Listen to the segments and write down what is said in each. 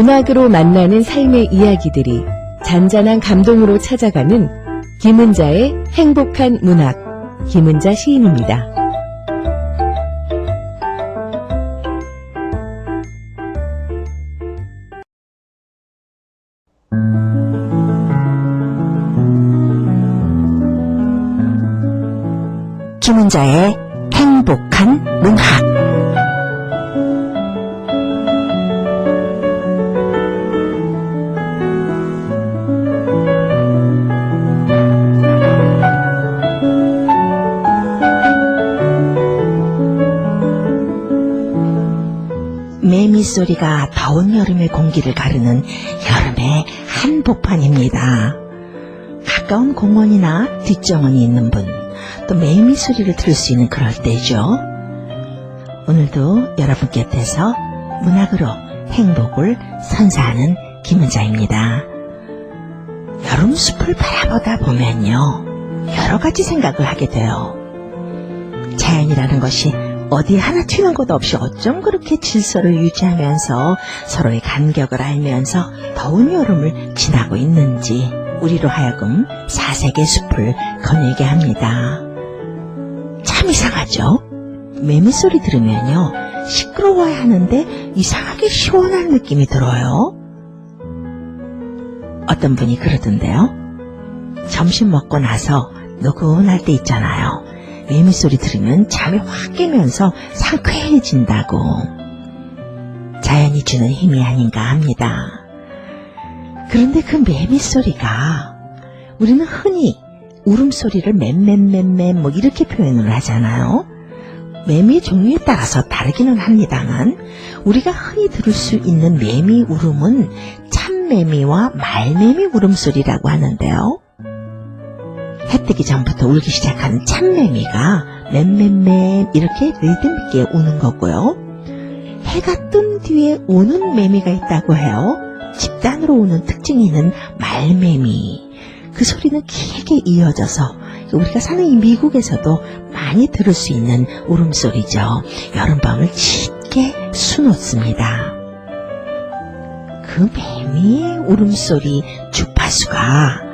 문학으로 만나는 삶의 이야기들이 잔잔한 감동으로 찾아가는 김은자의 행복한 문학, 김은자 시인입니다. 김은자의 행복한 문학. 매미 소리가 더운 여름의 공기를 가르는 여름의 한복판입니다. 가까운 공원이나 뒷정원이 있는 분, 또 매미 소리를 들을 수 있는 그럴 때죠. 오늘도 여러분 곁에서 문학으로 행복을 선사하는 김은자입니다. 여름 숲을 바라보다 보면요, 여러 가지 생각을 하게 돼요. 자연이라는 것이 어디 하나 튀는 곳 없이 어쩜 그렇게 질서를 유지하면서 서로의 간격을 알면서 더운 여름을 지나고 있는지 우리로 하여금 사색의 숲을 거닐게 합니다. 참 이상하죠? 매미 소리 들으면요, 시끄러워야 하는데 이상하게 시원한 느낌이 들어요. 어떤 분이 그러던데요. 점심 먹고 나서 노곤할 때 있잖아요. 매미 소리 들으면 잠이 확 깨면서 상쾌해진다고. 자연이 주는 힘이 아닌가 합니다. 그런데 그 매미 소리가, 우리는 흔히 울음소리를 맴 뭐 이렇게 표현을 하잖아요. 매미 종류에 따라서 다르기는 합니다만 우리가 흔히 들을 수 있는 매미 울음은 참매미와 말매미 울음소리라고 하는데요. 해 뜨기 전부터 울기 시작하는 참매미가 맴 이렇게 리듬 있게 우는 거고요. 해가 뜬 뒤에 우는 매미가 있다고 해요. 집단으로 우는 특징이 있는 말매미. 그 소리는 길게 이어져서 우리가 사는 이 미국에서도 많이 들을 수 있는 울음소리죠. 여름밤을 짙게 수놓습니다. 그 매미의 울음소리 주파수가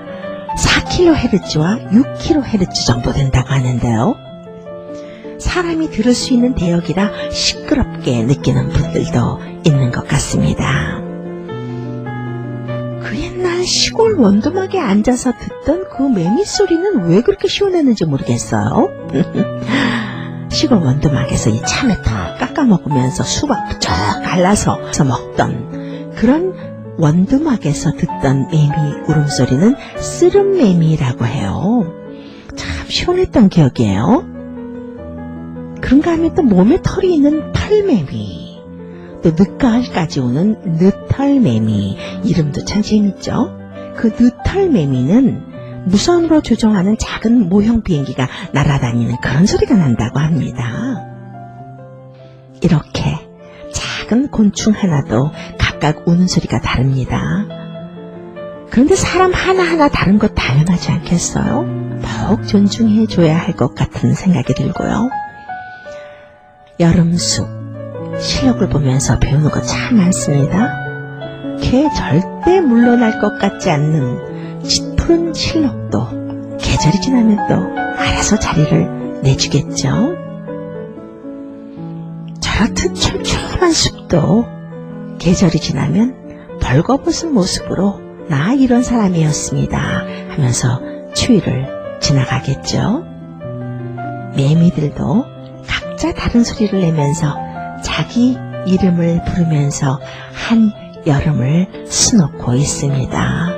4kHz와 6kHz 정도 된다고 하는데요. 사람이 들을 수 있는 대역이라 시끄럽게 느끼는 분들도 있는 것 같습니다. 그 옛날 시골 원두막에 앉아서 듣던 그 매미 소리는 왜 그렇게 시원했는지 모르겠어요. 시골 원두막에서 이 참외 탁 깎아 먹으면서 수박 부쩍 갈라서 먹던 그런 원두막에서 듣던 매미 울음소리는 쓰름매미라고 해요. 참 시원했던 기억이에요. 그런가 하면 또 몸에 털이 있는 털매미, 또 늦가을까지 오는 늦털매미, 이름도 참 재밌죠. 그 늦털매미는 무선으로 조종하는 작은 모형 비행기가 날아다니는 그런 소리가 난다고 합니다. 이렇게 작은 곤충 하나도 각각 우는 소리가 다릅니다. 그런데 사람 하나하나 다른 것 당연하지 않겠어요? 더욱 존중해 줘야 할 것 같은 생각이 들고요. 여름숲, 실록을 보면서 배우는 거 참 많습니다. 걔 절대 물러날 것 같지 않는 짙은 실록도 계절이 지나면 또 알아서 자리를 내주겠죠. 저렇듯 촘촘한 숲도 계절이 지나면 벌거벗은 모습으로 나 이런 사람이었습니다 하면서 추위를 지나가겠죠. 매미들도 각자 다른 소리를 내면서 자기 이름을 부르면서 한 여름을 수놓고 있습니다.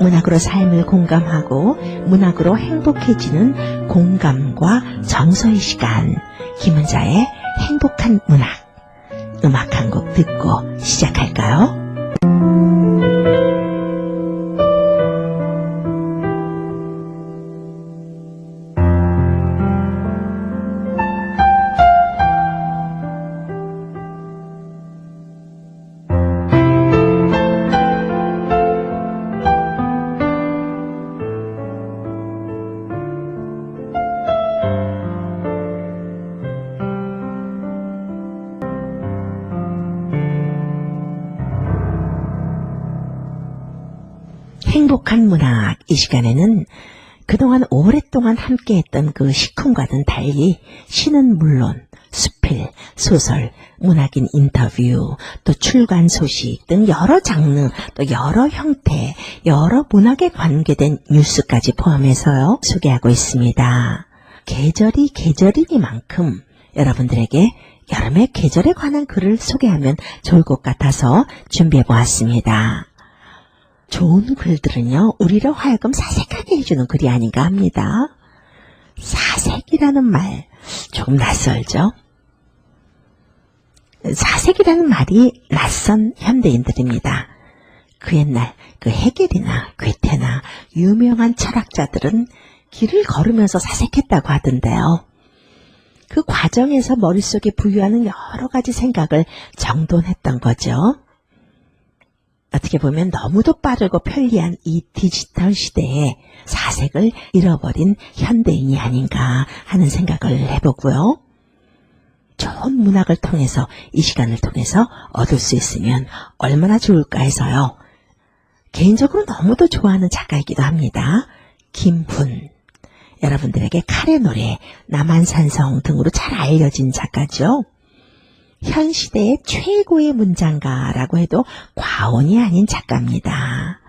문학으로 삶을 공감하고 문학으로 행복해지는 공감과 정서의 시간, 김은자의 행복한 문학. 음악 한 곡 듣고 시작할까요? 행복한 문학 이 시간에는 그동안 오랫동안 함께했던 그 식품과는 달리 시는 물론 수필, 소설, 문학인 인터뷰, 또 출간 소식 등 여러 장르, 또 여러 형태, 여러 문학에 관계된 뉴스까지 포함해서요, 소개하고 있습니다. 계절이 계절이니만큼 여러분들에게 여름의 계절에 관한 글을 소개하면 좋을 것 같아서 준비해 보았습니다. 좋은 글들은요, 우리를 하여금 사색하게 해주는 글이 아닌가 합니다. 사색이라는 말, 조금 낯설죠? 사색이라는 말이 낯선 현대인들입니다. 그 옛날 그 헤겔이나 괴테나 유명한 철학자들은 길을 걸으면서 사색했다고 하던데요. 그 과정에서 머릿속에 부유하는 여러 가지 생각을 정돈했던 거죠. 어떻게 보면 너무도 빠르고 편리한 이 디지털 시대에 사색을 잃어버린 현대인이 아닌가 하는 생각을 해보고요. 좋은 문학을 통해서 이 시간을 통해서 얻을 수 있으면 얼마나 좋을까 해서요. 개인적으로 너무도 좋아하는 작가이기도 합니다. 김훈. 여러분들에게 칼의 노래, 남한산성 등으로 잘 알려진 작가죠. 현 시대의 최고의 문장가라고 해도 과언이 아닌 작가입니다.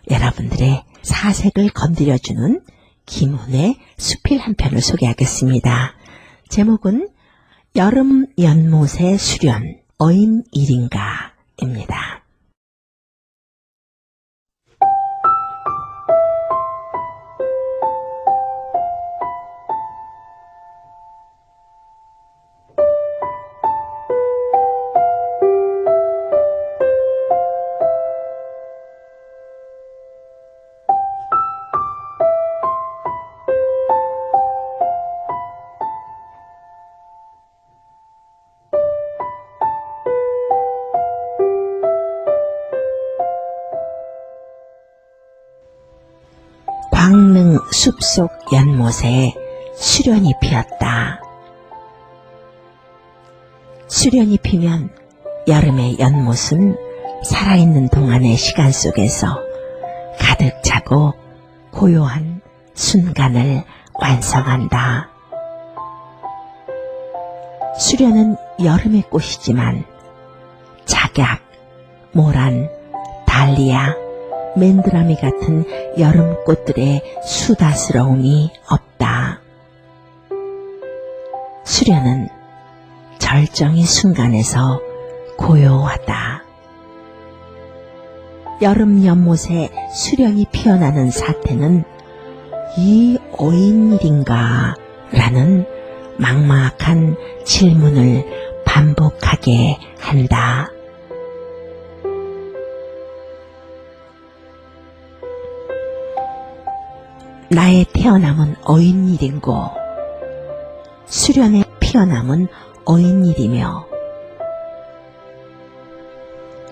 여러분들의 사색을 건드려주는 김훈의 수필 한 편을 소개하겠습니다. 제목은 여름 연못의 수련, 어인 일인가입니다. 광릉 숲속 연못에 수련이 피었다. 수련이 피면 여름의 연못은 살아있는 동안의 시간 속에서 가득 차고 고요한 순간을 완성한다. 수련은 여름의 꽃이지만 작약, 모란, 달리아, 맨드라미 같은 여름꽃들의 수다스러움이 없다. 수련은 절정의 순간에서 고요하다. 여름 연못에 수련이 피어나는 사태는 이 어인일인가 라는 막막한 질문을 반복하게 한다. 나의 태어남은 어인일인고 수련의 피어남은 어인일이며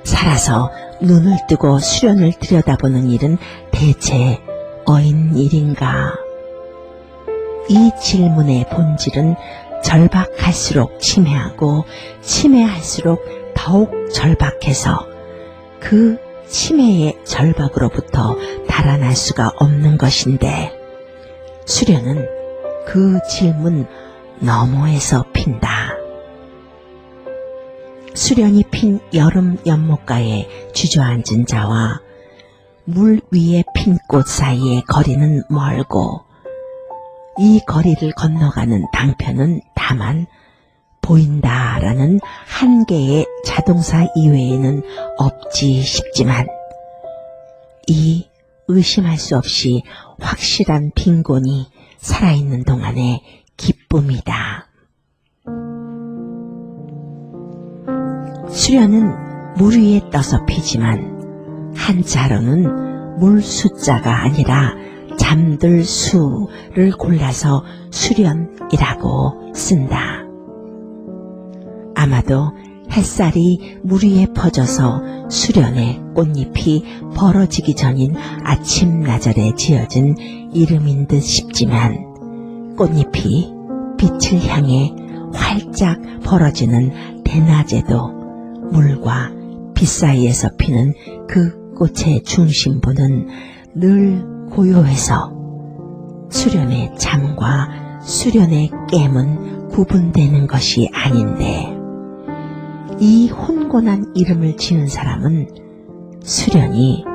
살아서 눈을 뜨고 수련을 들여다보는 일은 대체 어인일인가? 이 질문의 본질은 절박할수록 치매하고 치매할수록 더욱 절박해서 그 치매의 절박으로부터 달아날 수가 없는 것인데 수련은 그 질문 너머에서 핀다. 수련이 핀 여름 연못가에 주저앉은 자와 물 위에 핀 꽃 사이의 거리는 멀고 이 거리를 건너가는 방편은 다만 보인다라는 한 개의 자동사 이외에는 없지 싶지만 이 의심할 수 없이 확실한 빈곤이 살아있는 동안의 기쁨이다. 수련은 물 위에 떠서 피지만 한자로는 물 숫자가 아니라 잠들 수를 골라서 수련이라고 쓴다. 아마도 햇살이 물 위에 퍼져서 수련의 꽃잎이 벌어지기 전인 아침나절에 지어진 이름인 듯 싶지만 꽃잎이 빛을 향해 활짝 벌어지는 대낮에도 물과 빛 사이에서 피는 그 꽃의 중심부는 늘 고요해서 수련의 잠과 수련의 깨문 구분되는 것이 아닌데, 이 혼곤한 이름을 지은 사람은 수련이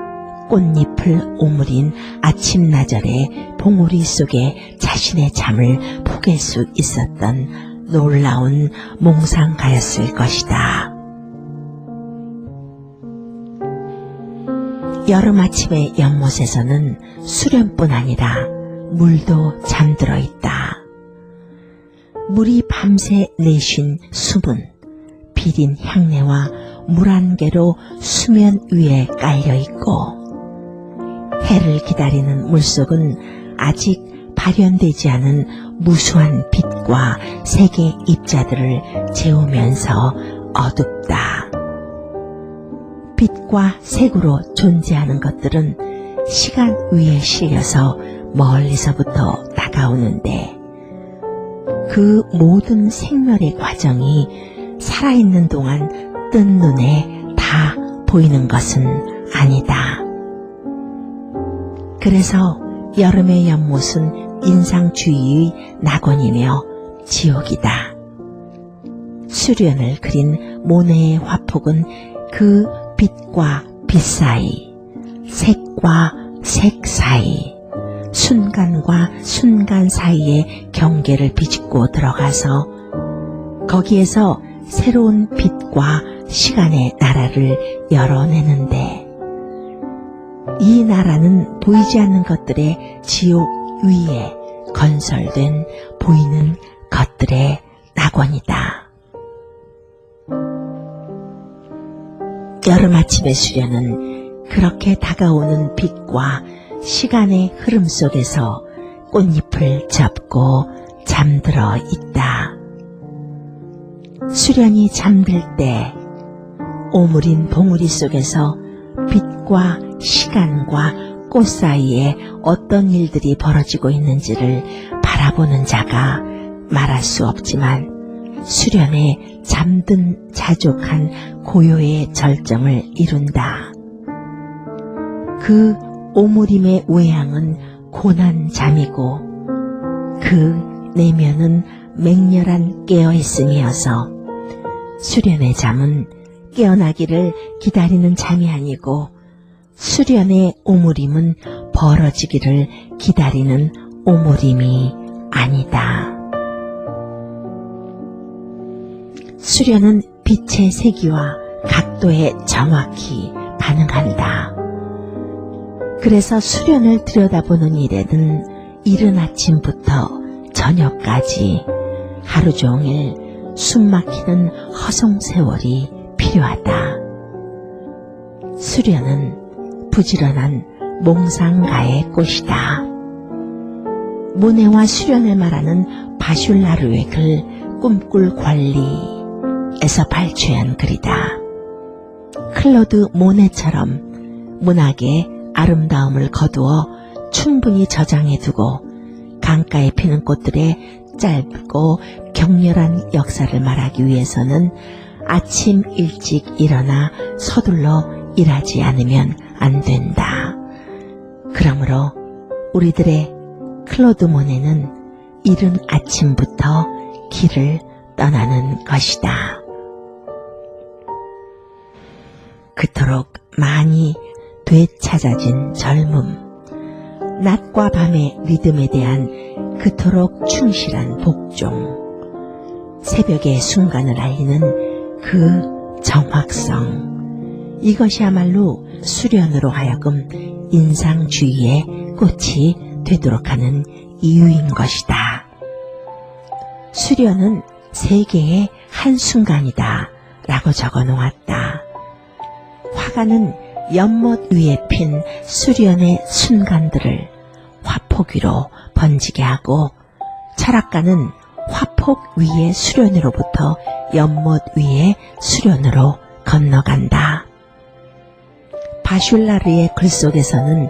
꽃잎을 오므린 아침나절의 봉우리 속에 자신의 잠을 포갤 수 있었던 놀라운 몽상가였을 것이다. 여름 아침의 연못에서는 수련뿐 아니라 물도 잠들어 있다. 물이 밤새 내쉰 숨은 비린 향내와 물안개로 수면 위에 깔려 있고, 해를 기다리는 물속은 아직 발현되지 않은 무수한 빛과 색의 입자들을 재우면서 어둡다. 빛과 색으로 존재하는 것들은 시간 위에 실려서 멀리서부터 다가오는데, 그 모든 생멸의 과정이 살아있는 동안 뜬 눈에 다 보이는 것은 아니다. 그래서 여름의 연못은 인상주의의 낙원이며 지옥이다. 수련을 그린 모네의 화폭은 그 빛과 빛 사이, 색과 색 사이, 순간과 순간 사이의 경계를 비집고 들어가서 거기에서 새로운 빛과 시간의 나라를 열어내는데, 이 나라는 보이지 않는 것들의 지옥 위에 건설된 보이는 것들의 낙원이다. 여름 아침의 수련은 그렇게 다가오는 빛과 시간의 흐름 속에서 꽃잎을 접고 잠들어 있다. 수련이 잠들 때 오므린 봉우리 속에서 빛과 시간과 꽃 사이에 어떤 일들이 벌어지고 있는지를 바라보는 자가 말할 수 없지만 수련에 잠든 자족한 고요의 절정을 이룬다. 그 오므림의 외양은 고난 잠이고 그 내면은 맹렬한 깨어있음이어서 수련의 잠은 깨어나기를 기다리는 잠이 아니고 수련의 오므림은 벌어지기를 기다리는 오므림이 아니다. 수련은 빛의 세기와 각도에 정확히 반응한다. 그래서 수련을 들여다보는 일에는 이른 아침부터 저녁까지 하루 종일 숨막히는 허송세월이 필요하다. 수련은 부지런한 몽상가의 꽃이다. 모네와 수련을 말하는 바슐라르의 글 꿈꿀 권리에서 발췌한 글이다. 클로드 모네처럼 문학의 아름다움을 거두어 충분히 저장해두고 강가에 피는 꽃들의 짧고 격렬한 역사를 말하기 위해서는 아침 일찍 일어나 서둘러 일하지 않으면 안 된다. 그러므로 우리들의 클로드 모네는 이른 아침부터 길을 떠나는 것이다. 그토록 많이 되찾아진 젊음, 낮과 밤의 리듬에 대한 그토록 충실한 복종, 새벽의 순간을 알리는 그 정확성, 이것이야말로 수련으로 하여금 인상주의의 꽃이 되도록 하는 이유인 것이다. 수련은 세계의 한순간이다 라고 적어놓았다. 화가는 연못 위에 핀 수련의 순간들을 화폭 위로 번지게 하고, 철학가는 화폭 위의 수련으로부터 연못 위의 수련으로 건너간다. 바슐라르의 글 속에서는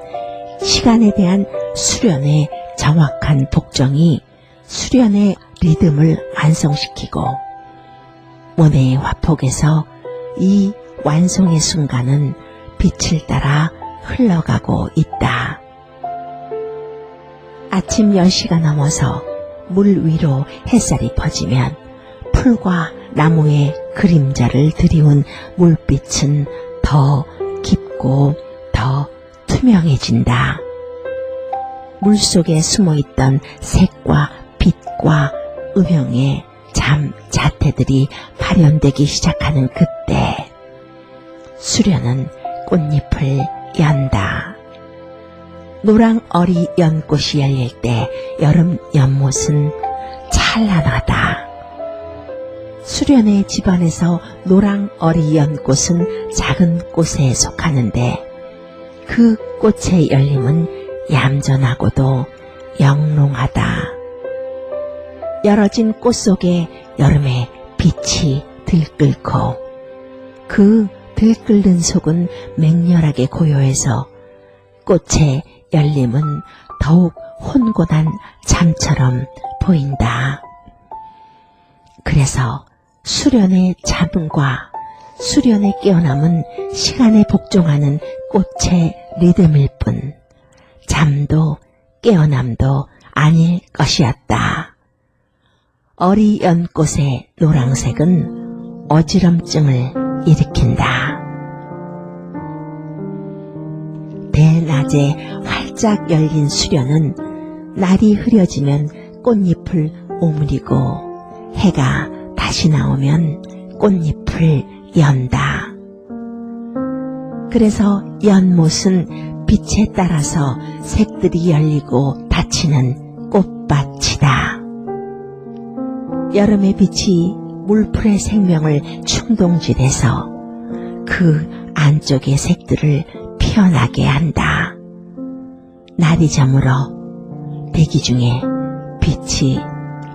시간에 대한 수련의 정확한 복종이 수련의 리듬을 완성시키고, 모네의 화폭에서 이 완성의 순간은 빛을 따라 흘러가고 있다. 아침 10시가 넘어서 물 위로 햇살이 퍼지면 풀과 나무의 그림자를 드리운 물빛은 더 깊고 더 투명해진다. 물속에 숨어있던 색과 빛과 음영의 잠 자태들이 발현되기 시작하는 그때 수련은 꽃잎을 연다. 노랑어리 연꽃이 열릴 때 여름 연못은 찬란하다. 수련의 집안에서 노랑어리 연꽃은 작은 꽃에 속하는데 그 꽃의 열림은 얌전하고도 영롱하다. 열어진 꽃 속에 여름의 빛이 들끓고 그 들끓는 속은 맹렬하게 고요해서 꽃의 열림은 더욱 혼곤한 잠처럼 보인다. 그래서 수련의 잠과 수련의 깨어남은 시간에 복종하는 꽃의 리듬일 뿐 잠도 깨어남도 아닐 것이었다. 어리 연꽃의 노란색은 어지럼증을 일으킨다. 대낮에 활짝 열린 수련은 날이 흐려지면 꽃잎을 오므리고 해가 다시 나오면 꽃잎을 연다. 그래서 연못은 빛에 따라서 색들이 열리고 닫히는 꽃밭이다. 여름의 빛이 물풀의 생명을 충동질해서 그 안쪽의 색들을 피어나게 한다. 날이 저물어 대기 중에 빛이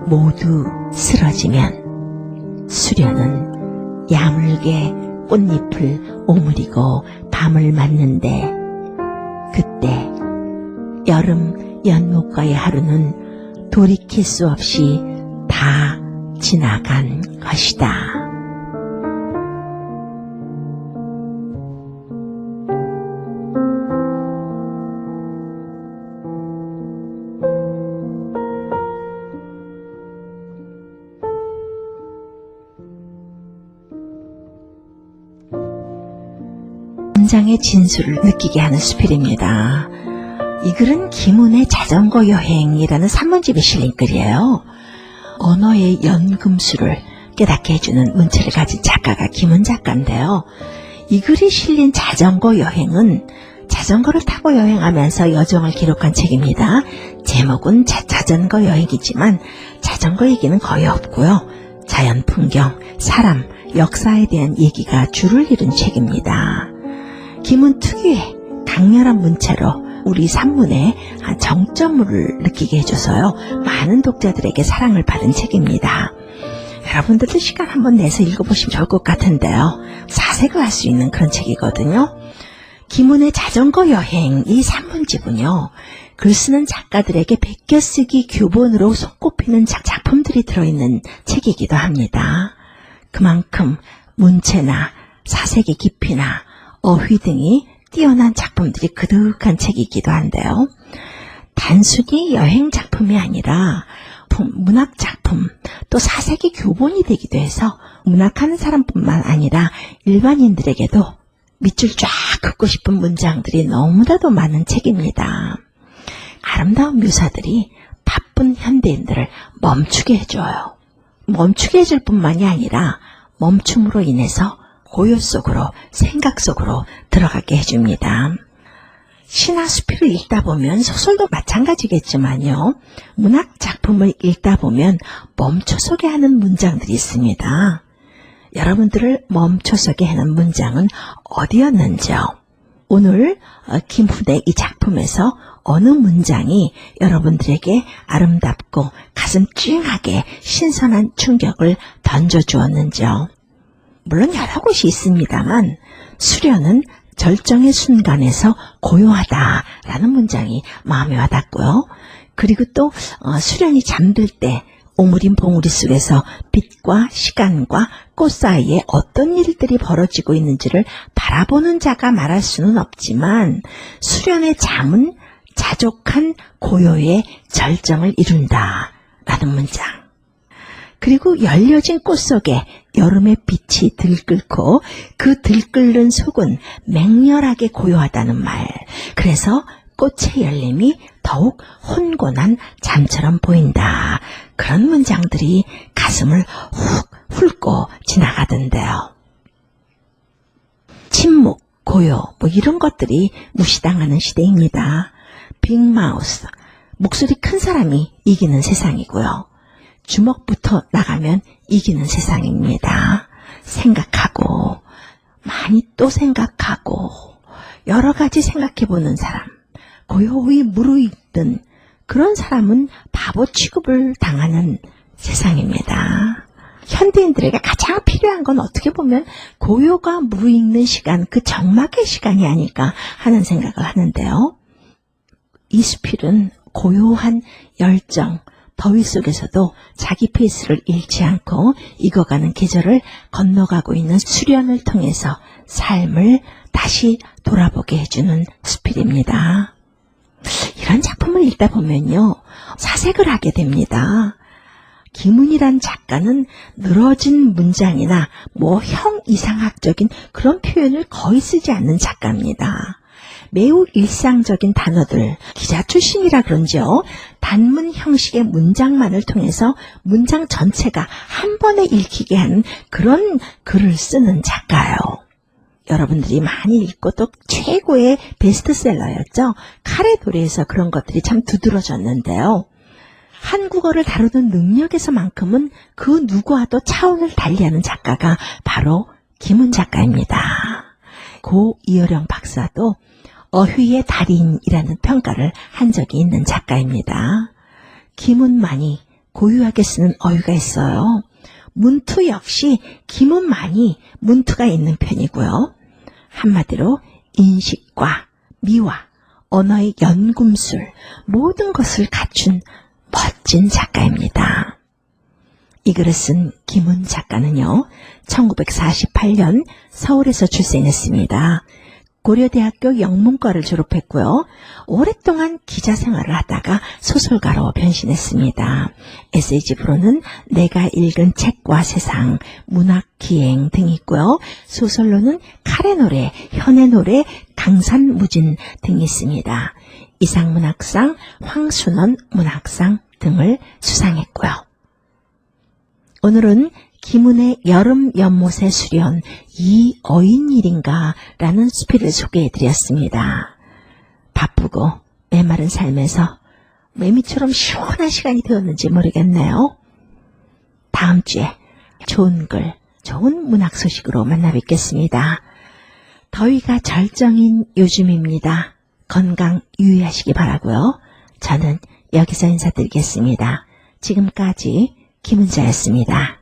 모두 쓰러지면 수련은 야물게 꽃잎을 오므리고 밤을 맞는데 그때 여름 연못가의 하루는 돌이킬 수 없이 다 지나간 것이다. 문장의 진수를 느끼게 하는 수필입니다. 이 글은 김은의 자전거 여행이라는 산문집에 실린 글이에요. 언어의 연금술을 깨닫게 해주는 문체를 가진 작가가 김은 작가인데요. 이 글이 실린 자전거 여행은 자전거를 타고 여행하면서 여정을 기록한 책입니다. 제목은 자전거 여행이지만 자전거 얘기는 거의 없고요. 자연 풍경, 사람, 역사에 대한 얘기가 주를 이룬 책입니다. 김은 특유의 강렬한 문체로 우리 산문의 정점을 느끼게 해줘서요. 많은 독자들에게 사랑을 받은 책입니다. 여러분들도 시간 한번 내서 읽어보시면 좋을 것 같은데요. 사색을 할 수 있는 그런 책이거든요. 김은의 자전거 여행 이 산문집은요. 글 쓰는 작가들에게 베껴쓰기 교본으로 손꼽히는 작품들이 들어있는 책이기도 합니다. 그만큼 문체나 사색의 깊이나 어휘 등이 뛰어난 작품들이 그득한 책이기도 한데요. 단순히 여행 작품이 아니라 문학 작품 또 사색의 교본이 되기도 해서 문학하는 사람뿐만 아니라 일반인들에게도 밑줄 쫙 긋고 싶은 문장들이 너무나도 많은 책입니다. 아름다운 묘사들이 바쁜 현대인들을 멈추게 해줘요. 멈추게 해줄 뿐만이 아니라 멈춤으로 인해서 고요 속으로 생각 속으로 들어가게 해줍니다. 시나 수필을 읽다 보면 소설도 마찬가지겠지만요. 문학 작품을 읽다 보면 멈춰서게 하는 문장들이 있습니다. 여러분들을 멈춰서게 하는 문장은 어디였는지요? 오늘 김훈의 이 작품에서 어느 문장이 여러분들에게 아름답고 가슴 찡하게 신선한 충격을 던져주었는지요? 물론 여러 곳이 있습니다만 수련은 절정의 순간에서 고요하다라는 문장이 마음에 와닿고요. 그리고 또 수련이 잠들 때 오므린 봉우리 속에서 빛과 시간과 꽃 사이에 어떤 일들이 벌어지고 있는지를 바라보는 자가 말할 수는 없지만 수련의 잠은 자족한 고요의 절정을 이룬다 라는 문장. 그리고 열려진 꽃 속에 여름의 빛이 들끓고 그 들끓는 속은 맹렬하게 고요하다는 말. 그래서 꽃의 열림이 더욱 혼곤한 잠처럼 보인다. 그런 문장들이 가슴을 훅 훑고 지나가던데요. 침묵, 고요, 이런 것들이 무시당하는 시대입니다. 빅마우스, 목소리 큰 사람이 이기는 세상이고요. 주먹부터 나가면 이기는 세상입니다. 생각하고, 많이 또 생각하고, 여러 가지 생각해보는 사람, 고요히 무르익는 그런 사람은 바보 취급을 당하는 세상입니다. 현대인들에게 가장 필요한 건 어떻게 보면 고요가 무르익는 시간, 그 적막의 시간이 아닐까 하는 생각을 하는데요. 이수필은 고요한 열정, 더위 속에서도 자기 페이스를 잃지 않고 익어가는 계절을 건너가고 있는 수련을 통해서 삶을 다시 돌아보게 해주는 수필입니다. 이런 작품을 읽다 보면요, 사색을 하게 됩니다. 김은이란 작가는 늘어진 문장이나 형이상학적인 그런 표현을 거의 쓰지 않는 작가입니다. 매우 일상적인 단어들, 기자 출신이라 그런지요, 단문 형식의 문장만을 통해서 문장 전체가 한 번에 읽히게 하는 그런 글을 쓰는 작가예요. 여러분들이 많이 읽고 또 최고의 베스트셀러였죠. 카레 도레에서 그런 것들이 참 두드러졌는데요. 한국어를 다루는 능력에서만큼은 그 누구와도 차원을 달리하는 작가가 바로 김은 작가입니다. 고 이어령 박사도 어휘의 달인이라는 평가를 한 적이 있는 작가입니다. 김은만이 고유하게 쓰는 어휘가 있어요. 문투 역시 김은만이 문투가 있는 편이고요. 한마디로 인식과 미화, 언어의 연금술, 모든 것을 갖춘 멋진 작가입니다. 이 글을 쓴 김은 작가는요, 1948년 서울에서 출생했습니다. 고려대학교 영문과를 졸업했고요. 오랫동안 기자 생활을 하다가 소설가로 변신했습니다. 에세이집으로는 내가 읽은 책과 세상, 문학기행 등이 있고요. 소설로는 카레 노래, 현의 노래, 강산무진 등이 있습니다. 이상문학상, 황순원 문학상 등을 수상했고요. 오늘은 김은의 여름 연못의 수련, 이 어인일인가 라는 수필을 소개해드렸습니다. 바쁘고 메마른 삶에서 매미처럼 시원한 시간이 되었는지 모르겠네요. 다음 주에 좋은 글, 좋은 문학 소식으로 만나 뵙겠습니다. 더위가 절정인 요즘입니다. 건강 유의하시기 바라고요. 저는 여기서 인사드리겠습니다. 지금까지 김은자였습니다.